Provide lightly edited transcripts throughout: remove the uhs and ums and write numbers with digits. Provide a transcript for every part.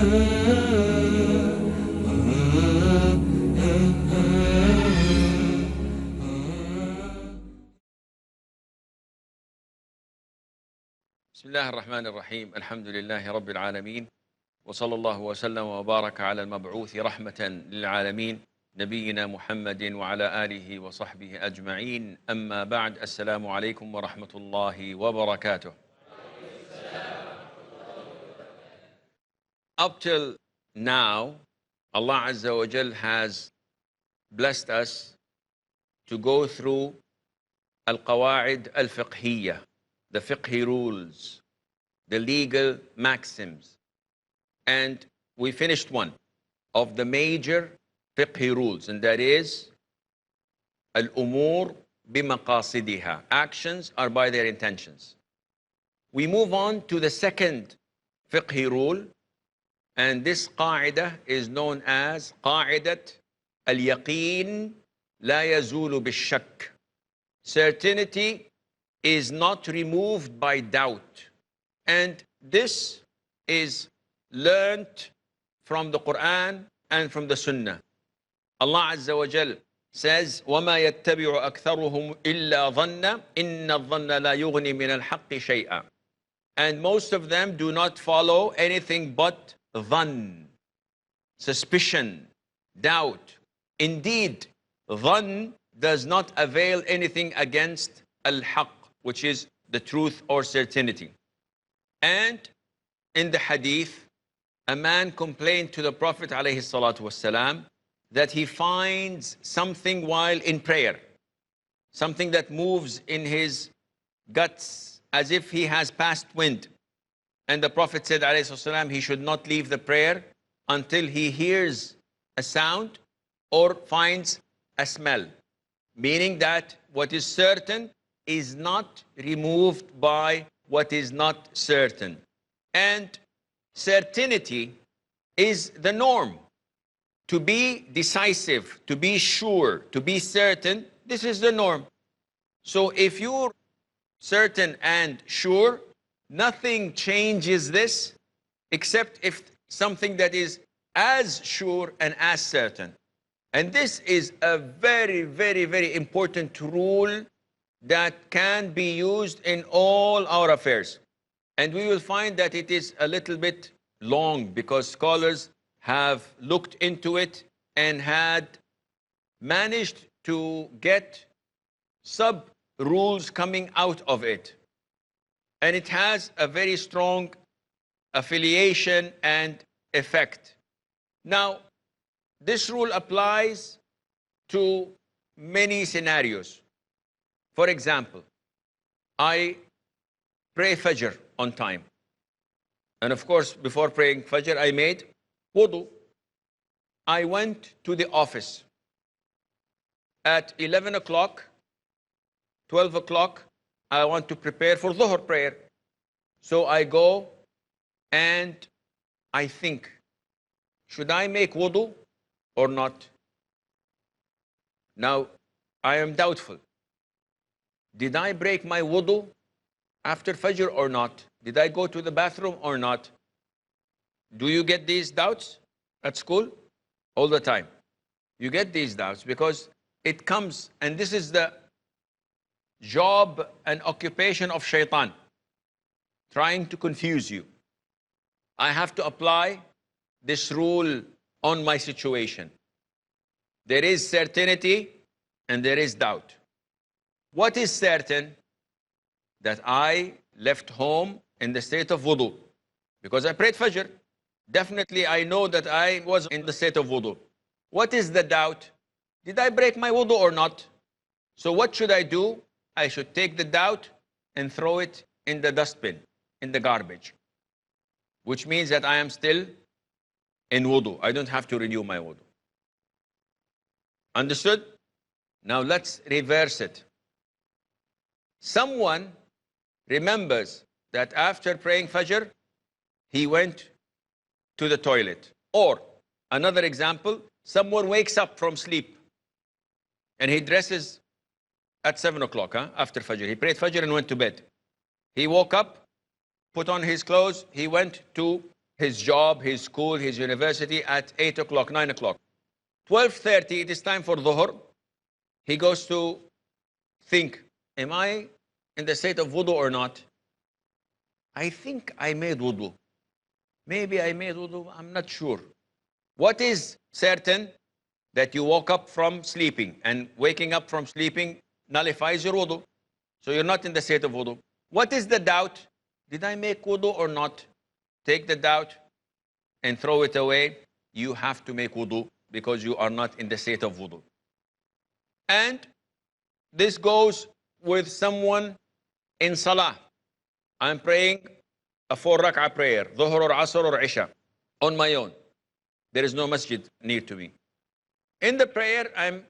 بسم الله الرحمن الرحيم. الحمد لله رب العالمين، وصلى الله وسلم وبارك على المبعوث رحمة للعالمين نبينا محمد وعلى آله وصحبه أجمعين. أما بعد، السلام عليكم ورحمة الله وبركاته. Up till now, Allah Azza wa Jal has blessed us to go through al-Qawa'id al-Fiqhiyya, the fiqhi rules, the legal maxims. And we finished one of the major fiqhi rules, and that is al-umur bimaqasidiha. Actions are by their intentions. We move on to the second fiqhi rule, and this qa'idah is known as qa'idat al-yaqeen la yazulu bil-shak. Certainty is not removed by doubt. And this is learnt from the Quran and from the Sunnah. Allah Azza wa Jal says, وَمَا يَتَّبِعُ أَكْثَرُهُمْ إِلَّا ظَنَّ إِنَّ الظَّنَّ لَا يُغْنِي مِنَ الْحَقِّ شَيْئًا. And most of them do not follow anything but dhann, suspicion, doubt. Indeed, dhann does not avail anything against al-haqq, which is the truth or certainty. And in the hadith, a man complained to the Prophet ﷺ that he finds something while in prayer, something that moves in his guts as if he has passed wind. And the Prophet said ﷺ he should not leave the prayer until he hears a sound or finds a smell, meaning that what is certain is not removed by what is not certain. And certainty is the norm. To be decisive, to be sure, to be certain, this is the norm. So if you're certain and sure, nothing changes this except if something that is as sure and as certain. And this is a very, very, very important rule that can be used in all our affairs. And we will find that it is a little bit long because scholars have looked into it and had managed to get sub-rules coming out of it. And it has a very strong affiliation and effect. Now, this rule applies to many scenarios. For example, I pray Fajr on time. And of course, before praying Fajr, I made wudu. I went to the office. At 11 o'clock, 12 o'clock, I want to prepare for Dhuhr prayer. So I go and I think, should I make wudu or not? Now, I am doubtful. Did I break my wudu after Fajr or not? Did I go to the bathroom or not? Do you get these doubts at school? All the time. You get these doubts because it comes, and this is the job and occupation of shaitan, trying to confuse you. I have to apply this rule on my situation. There is certainty and there is doubt. What is certain? That I left home in the state of wudu because I prayed Fajr. Definitely I know that I was in the state of wudu. What is the doubt? Did I break my wudu or not? So what should I do? I should take the doubt and throw it in the dustbin, in the garbage, which means that I am still in wudu. I don't have to renew my wudu. Understood? Now let's reverse it. Someone remembers that after praying Fajr, he went to the toilet. Or, another example, someone wakes up from sleep and he dresses at 7 o'clock after Fajr. He prayed Fajr and went to bed. He woke up, put on his clothes, he went to his job, his school, his university at 8 o'clock, 9 o'clock. 12:30, it is time for dhuhr. He goes to think, am I in the state of wudu or not? I think I made wudu. Maybe I made wudu, I'm not sure. What is certain? That you woke up from sleeping, and waking up from sleeping nullifies your wudu. So you're not in the state of wudu. What is the doubt? Did I make wudu or not? Take the doubt and throw it away. You have to make wudu because you are not in the state of wudu. And this goes with someone in salah. I'm praying a 4 rak'ah prayer, dhuhr or asr or isha, on my own. There is no masjid near to me. In the prayer, I'm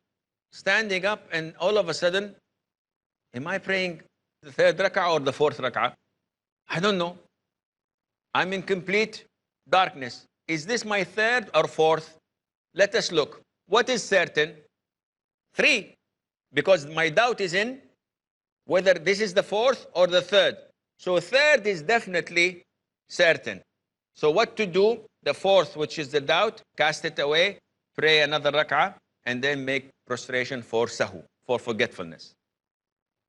standing up, and all of a sudden, am I praying the 3rd rak'ah or the 4th rak'ah? I don't know. I'm in complete darkness. Is this my 3rd or 4th? Let us look. What is certain? 3. Because my doubt is in whether this is the 4th or the 3rd. So 3rd is definitely certain. So what to do? The 4th, which is the doubt, cast it away, pray another rak'ah, and then make prostration for sahu, for forgetfulness.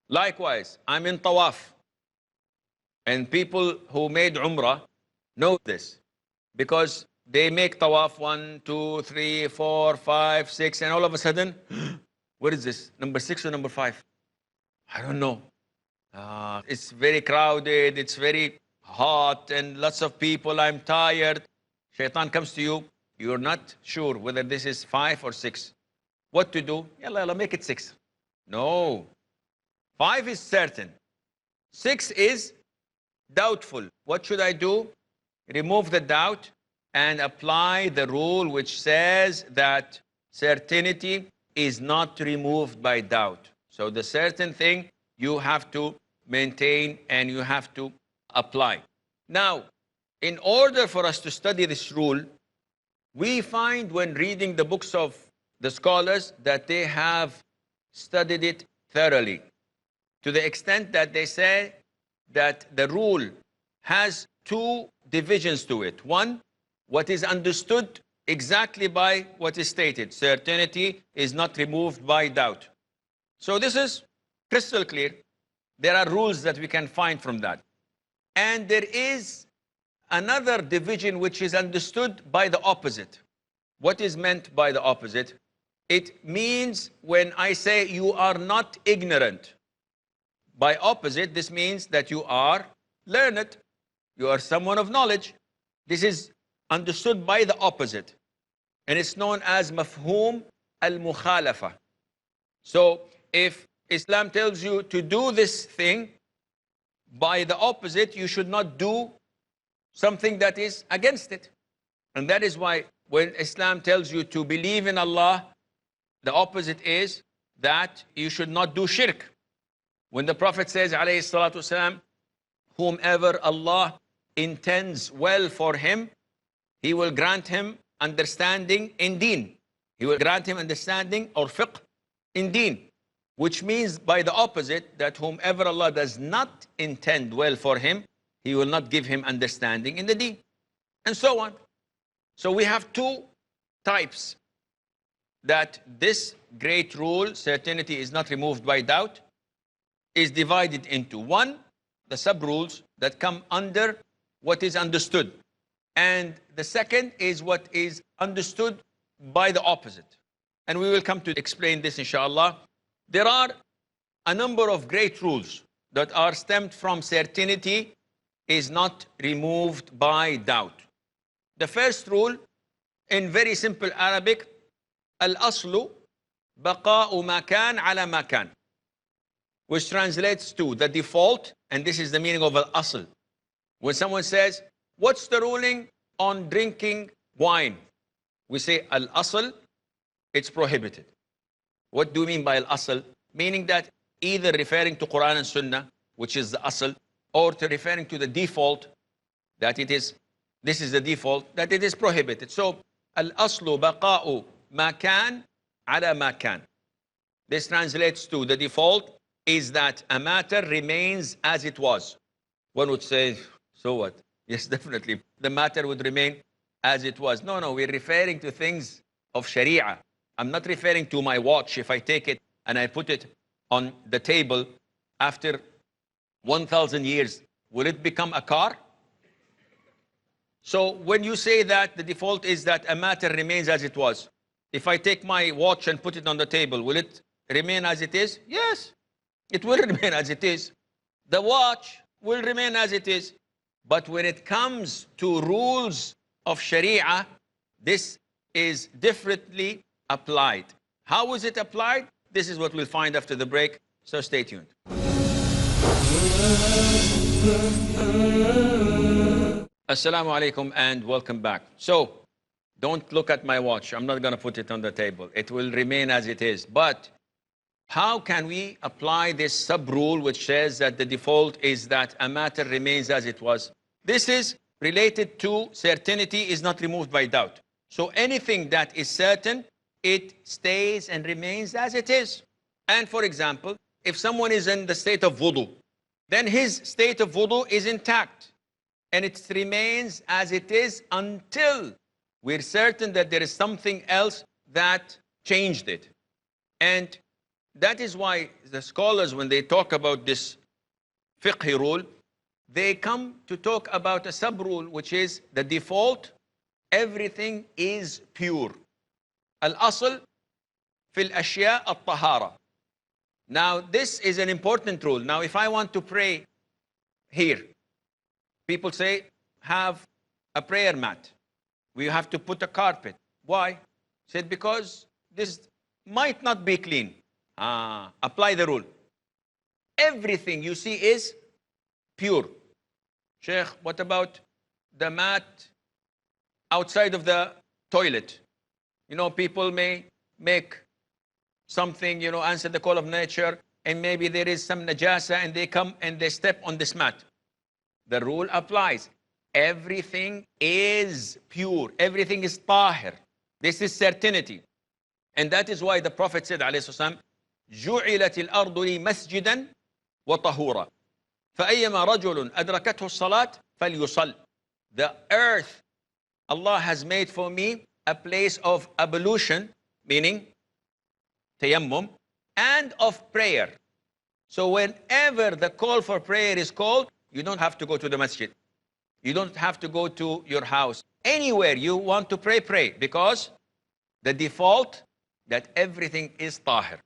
Likewise, I'm in tawaf. And people who made umrah know this, because they make tawaf 1, 2, 3, 4, 5, 6, and all of a sudden, what is this? Number 6 or number 5? I don't know. It's very crowded, it's very hot, and lots of people, I'm tired. Shaitan comes to you, you're not sure whether this is 5 or 6. What to do? Yalla, make it 6. No. 5 is certain. 6 is doubtful. What should I do? Remove the doubt and apply the rule which says that certainty is not removed by doubt. So the certain thing you have to maintain and you have to apply. Now, in order for us to study this rule, we find when reading the books of the scholars that they have studied it thoroughly, to the extent that they say that the rule has 2 divisions to it. One, what is understood exactly by what is stated. Certainty is not removed by doubt. So this is crystal clear. There are rules that we can find from that. And there is another division which is understood by the opposite. What is meant by the opposite? It means when I say you are not ignorant. By opposite, this means that you are learned. You are someone of knowledge. This is understood by the opposite. And it's known as mafhum al-mukhalafa. So if Islam tells you to do this thing, by the opposite, you should not do something that is against it. And that is why when Islam tells you to believe in Allah, the opposite is that you should not do shirk. When the Prophet says, alayhi salatu wasalam, whomever Allah intends well for him, He will grant him understanding in deen. He will grant him understanding or fiqh in deen. Which means by the opposite, that whomever Allah does not intend well for him, He will not give him understanding in the deen. And so on. So we have 2 types. That this great rule, certainty is not removed by doubt, is divided into 1, the sub-rules that come under what is understood. And the second is what is understood by the opposite. And we will come to explain this, inshallah. There are a number of great rules that are stemmed from certainty is not removed by doubt. The first rule, in very simple Arabic, al-aslu baqa'u ma kan ala ma kan, which translates to the default, and this is the meaning of al-asl. When someone says, what's the ruling on drinking wine? We say al-asl, it's prohibited. What do you mean by al-asl? Meaning that either referring to Quran and Sunnah, which is the asl, or to referring to the default, that it is, this is the default, that it is prohibited. So, al-aslu baqa'u ma kan ala ma kan. This translates to the default is that a matter remains as it was. One would say, so what? Yes, definitely. The matter would remain as it was. No, no, we're referring to things of Sharia. I'm not referring to my watch. If I take it and I put it on the table after 1,000 years, will it become a car? So when you say that the default is that a matter remains as it was, if I take my watch and put it on the table, will it remain as it is? Yes, it will remain as it is. The watch will remain as it is. But when it comes to rules of Sharia, this is differently applied. How is it applied? This is what we'll find after the break, so stay tuned. Assalamu alaikum and welcome back. So, don't look at my watch. I'm not going to put it on the table. It will remain as it is. But how can we apply this sub-rule which says that the default is that a matter remains as it was? This is related to certainty is not removed by doubt. So anything that is certain, it stays and remains as it is. And for example, if someone is in the state of wudu, then his state of wudu is intact. And it remains as it is until we're certain that there is something else that changed it. And that is why the scholars, when they talk about this fiqh rule, they come to talk about a sub-rule, which is the default, everything is pure. Al-asl fil ashya al-tahara. Now, this is an important rule. Now, if I want to pray here, people say, have a prayer mat. We have to put a carpet. Why? Said, because this might not be clean. Apply the rule. Everything you see is pure. Sheikh, what about the mat outside of the toilet? You know, people may make something, answer the call of nature, and maybe there is some najasa, and they come and they step on this mat. The rule applies. Everything is pure. Everything is tahir. This is certainty. And that is why the Prophet said, alayhi salam, جُعِلَتِ الْأَرْضُ لِي مَسْجِدًا وَطَهُورًا فَأَيَّمَا رَجُلٌ أَدْرَكَتْهُ الصَّلَاةِ فَلْيُصَلِّ. The earth, Allah has made for me a place of ablution, meaning tayammum, and of prayer. So whenever the call for prayer is called, you don't have to go to the masjid. You don't have to go to your house. Anywhere you want to pray, pray. Because the default, that everything is tahir.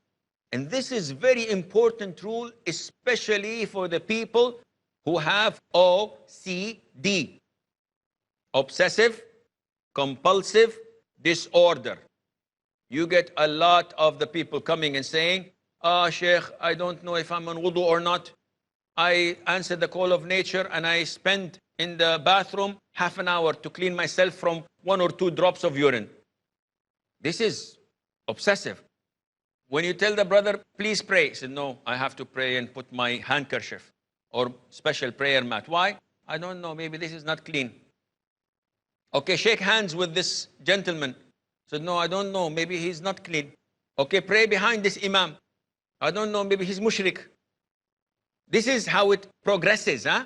And this is very important rule, especially for the people who have OCD. Obsessive compulsive disorder. You get a lot of the people coming and saying, Sheikh, I don't know if I'm on wudu or not. I answer the call of nature and I spend in the bathroom half an hour to clean myself from 1 or 2 drops of urine. This is obsessive. When you tell the brother, please pray, he said, no, I have to pray and put my handkerchief or special prayer mat. Why? I don't know, maybe this is not clean. Okay, shake hands with this gentleman. Said, no, I don't know, maybe he's not clean. Okay, pray behind this imam. I don't know, maybe he's mushrik. This is how it progresses, huh?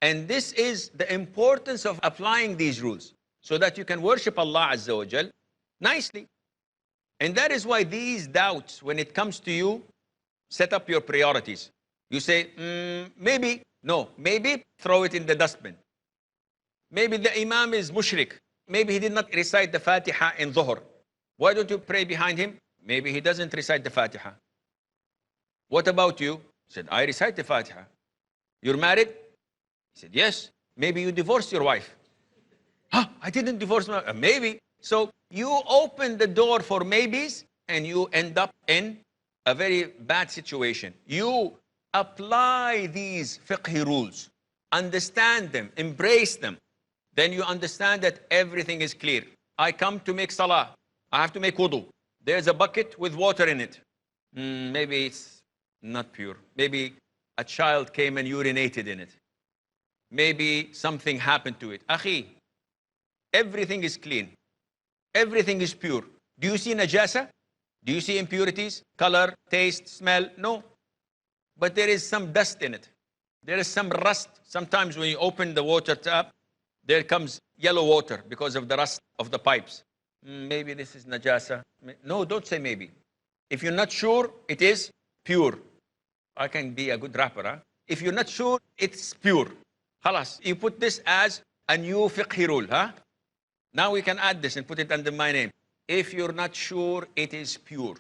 And this is the importance of applying these rules so that you can worship Allah Azza wa Jal nicely. And that is why these doubts, when it comes to you, set up your priorities. You say, maybe, no, maybe throw it in the dustbin. Maybe the imam is mushrik. Maybe he did not recite the Fatiha in Dhuhr. Why don't you pray behind him? Maybe he doesn't recite the Fatiha. What about you? He said, I recite the Fatiha. You're married? He said, yes. Maybe you divorced your wife. I didn't divorce my wife. Maybe. So you open the door for maybes and you end up in a very bad situation. You apply these fiqh rules, understand them, embrace them. Then you understand that everything is clear. I come to make salah. I have to make wudu. There's a bucket with water in it. Maybe it's not pure. Maybe a child came and urinated in it. Maybe something happened to it. Akhi, everything is clean. Everything is pure. Do you see najasa? Do you see impurities? Color, taste, smell? No. But there is some dust in it. There is some rust. Sometimes when you open the water tap, there comes yellow water because of the rust of the pipes. Maybe this is najasa. No, don't say maybe. If you're not sure, it is pure. I can be a good rapper. Huh? If you're not sure, it's pure. Khalas, you put this as a new fiqh rule. Huh? Now we can add this and put it under my name. If you're not sure, it is pure.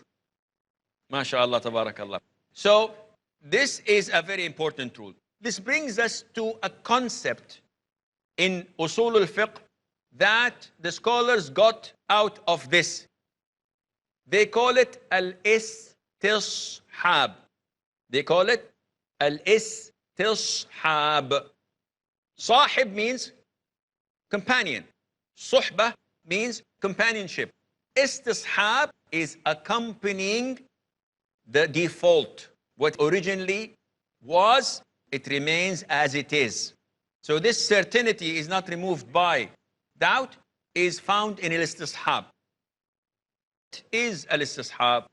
MashaAllah, tabarakallah. So this is a very important rule. This brings us to a concept in usul al-fiqh that the scholars got out of this. They call it al-istishab. They call it al-istishab. Sahib means companion. Suhbah means companionship. Istishab is accompanying the default. What originally was, it remains as it is. So this certainty is not removed by doubt, is found in al-istishab. What is al-istishab?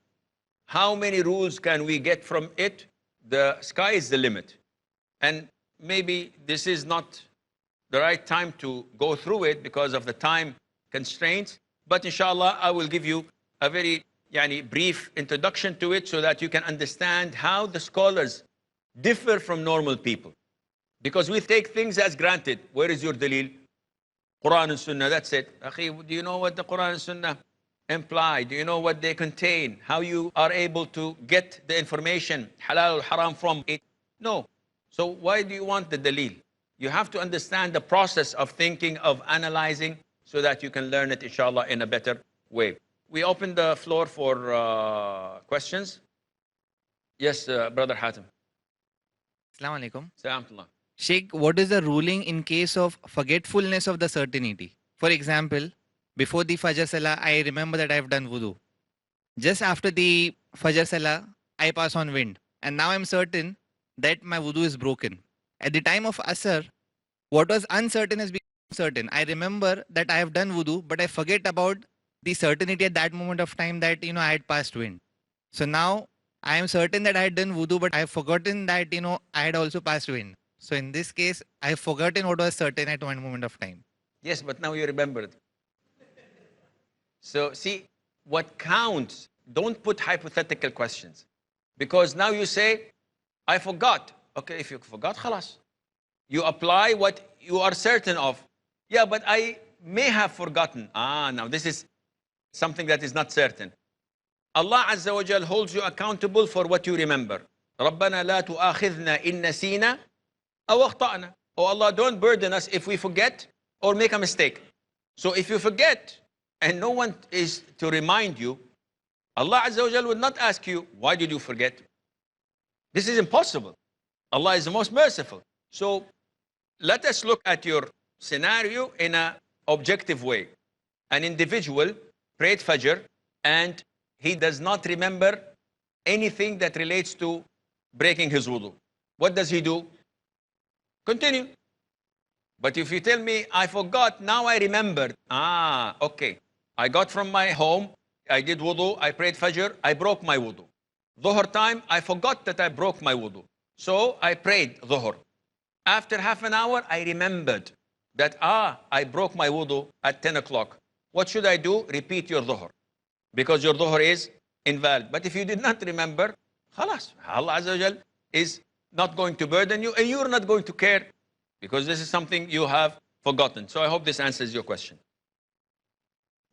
How many rules can we get from it? The sky is the limit. And maybe this is not the right time to go through it because of the time constraints. But inshallah, I will give you a very brief introduction to it so that you can understand how the scholars differ from normal people. Because we take things as granted. Where is your dalil? Quran and Sunnah, that's it. Akhi, do you know what the Quran and Sunnah imply? Do you know what they contain? How you are able to get the information, halal or haram, from it? No. So why do you want the dalil? You have to understand the process of thinking, of analyzing, so that you can learn it, inshallah, in a better way. We open the floor for questions. Yes, Brother Hatim. Assalamu alaikum. Salamullah. Sheikh, what is the ruling in case of forgetfulness of the certainty? For example, before the Fajr Salah, I remember that I have done wudu. Just after the Fajr Salah, I pass on wind. And now I'm certain that my wudu is broken. At the time of Asr, what was uncertain has become certain. I remember that I have done wudu, but I forget about the certainty at that moment of time that, I had passed wind. So now I am certain that I had done wudu, but I have forgotten that, I had also passed wind. So in this case, I have forgotten what was certain at one moment of time. Yes, but now you remembered. So see, what counts, don't put hypothetical questions. Because now you say, I forgot. Okay, if you forgot, khalas. You apply what you are certain of. Yeah, but I may have forgotten. Now this is something that is not certain. Allah Azza wa Jal holds you accountable for what you remember. رَبَّنَا لَا تُؤَاخِذْنَا إِن نَسِينَا أَوْ أَخْطَأْنَا. Oh Allah, don't burden us if we forget or make a mistake. So if you forget and no one is to remind you, Allah Azza wa Jal would not ask you, why did you forget? This is impossible. Allah is the most merciful. So let us look at your scenario in an objective way. An individual prayed Fajr and he does not remember anything that relates to breaking his wudu. What does he do? Continue. But if you tell me, I forgot, now I remembered. Okay. I got from my home, I did wudu, I prayed Fajr, I broke my wudu. Dhuhr time, I forgot that I broke my wudu. So I prayed Dhuhr. After half an hour, I remembered that, I broke my wudu at 10 o'clock. What should I do? Repeat your Dhuhr. Because your Dhuhr is invalid. But if you did not remember, khalas, Allah Azza wa Jal is not going to burden you and you're not going to care because this is something you have forgotten. So I hope this answers your question.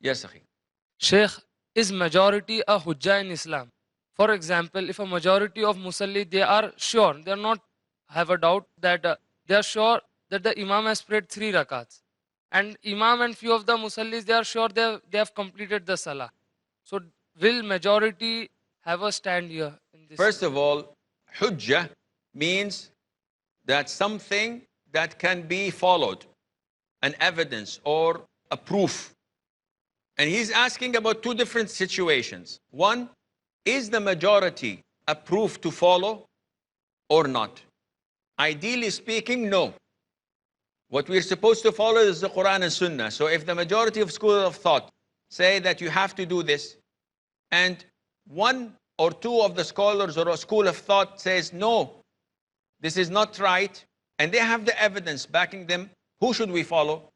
Yes, Akhi. Sheikh, is majority a hujjah in Islam? For example, if a majority of Musalli, they are sure, they are not have a doubt that they are sure that the Imam has prayed 3 rakats. And Imam and few of the Musallis, they are sure they have completed the Salah. So will majority have a stand here? In this? First of all, hujjah means that something that can be followed, an evidence or a proof. And he's asking about 2 different situations. One, is the majority a proof to follow or not? Ideally speaking, no. What we're supposed to follow is the Quran and Sunnah. So if the majority of schools of thought say that you have to do this, and 1 or 2 of the scholars or a school of thought says, no, this is not right, and they have the evidence backing them, who should we follow?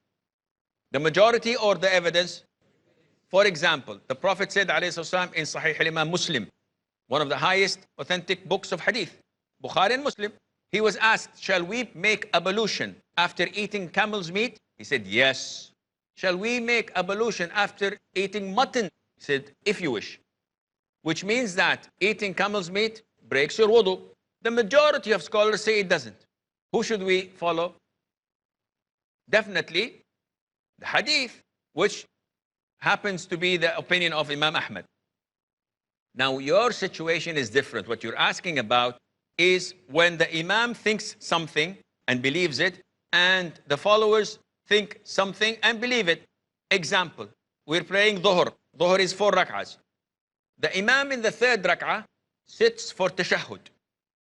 The majority or the evidence? For example, the Prophet said ﷺ in Sahih al-Imam Muslim, one of the highest authentic books of hadith, Bukhari and Muslim, he was asked, shall we make ablution after eating camel's meat? He said, yes. Shall we make ablution after eating mutton? He said, if you wish. Which means that eating camel's meat breaks your wudu. The majority of scholars say it doesn't. Who should we follow? Definitely the hadith, which happens to be the opinion of Imam Ahmad. Now your situation is different. What you're asking about is when the Imam thinks something and believes it, and the followers think something and believe it. Example, we're praying Dhuhr. Dhuhr is 4 rak'ahs. The Imam in the 3rd rak'ah sits for tashahhud,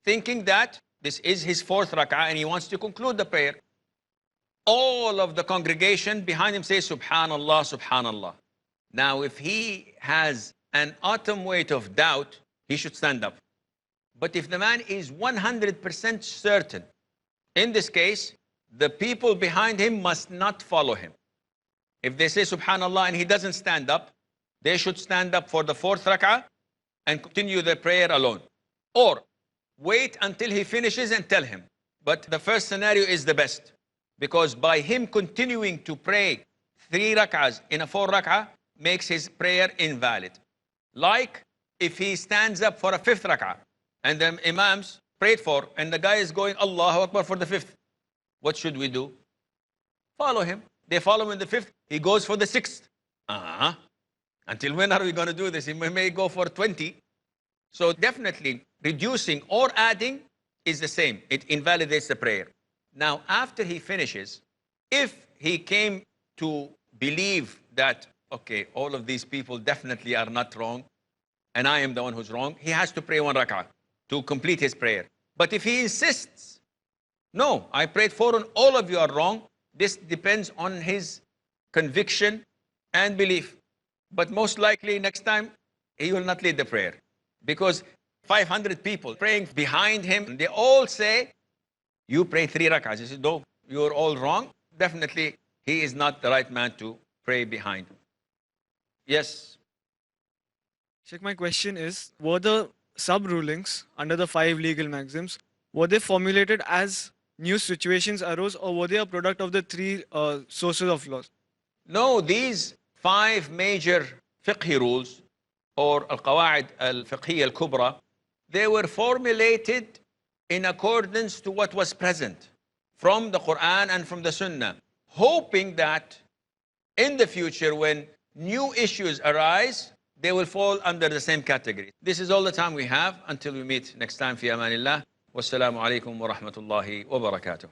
thinking that this is his 4th rak'ah and he wants to conclude the prayer. All of the congregation behind him say Subhanallah, Subhanallah. Now if he has an atom weight of doubt, he should stand up. But if the man is 100% certain, in this case, the people behind him must not follow him. If they say Subhanallah and he doesn't stand up, they should stand up for the 4th rak'ah and continue their prayer alone. Or wait until he finishes and tell him. But the first scenario is the best, because by him continuing to pray 3 rak'ahs in a 4 rak'ah makes his prayer invalid. Like if he stands up for a 5th rak'ah and the imams prayed for, and the guy is going Allahu Akbar for the 5th. What should we do? Follow him. They follow him in the 5th. He goes for the 6th. Until when are we going to do this? He may go for 20. So definitely reducing or adding is the same. It invalidates the prayer. Now, after he finishes, if he came to believe that, okay, all of these people definitely are not wrong, and I am the one who's wrong, he has to pray 1 rak'ah to complete his prayer. But if he insists, no, I prayed 4 and all of you are wrong, this depends on his conviction and belief. But most likely next time, he will not lead the prayer. Because 500 people praying behind him, they all say, you pray 3 rak'ahs. He said, no, you're all wrong. Definitely, he is not the right man to pray behind. Yes. Sheikh, my question is, were the sub-rulings under the 5 legal maxims, were they formulated as new situations arose, or were they a product of the 3 sources of laws? No, these 5 major fiqhi rules, or al-qawa'id al-fiqhiyya al-kubra, they were formulated in accordance to what was present from the Quran and from the Sunnah, hoping that in the future when new issues arise, they will fall under the same category. This is all the time we have until we meet next time. Fi amanillah. Wassalamu alaikum wa rahmatullahi wa barakatuh.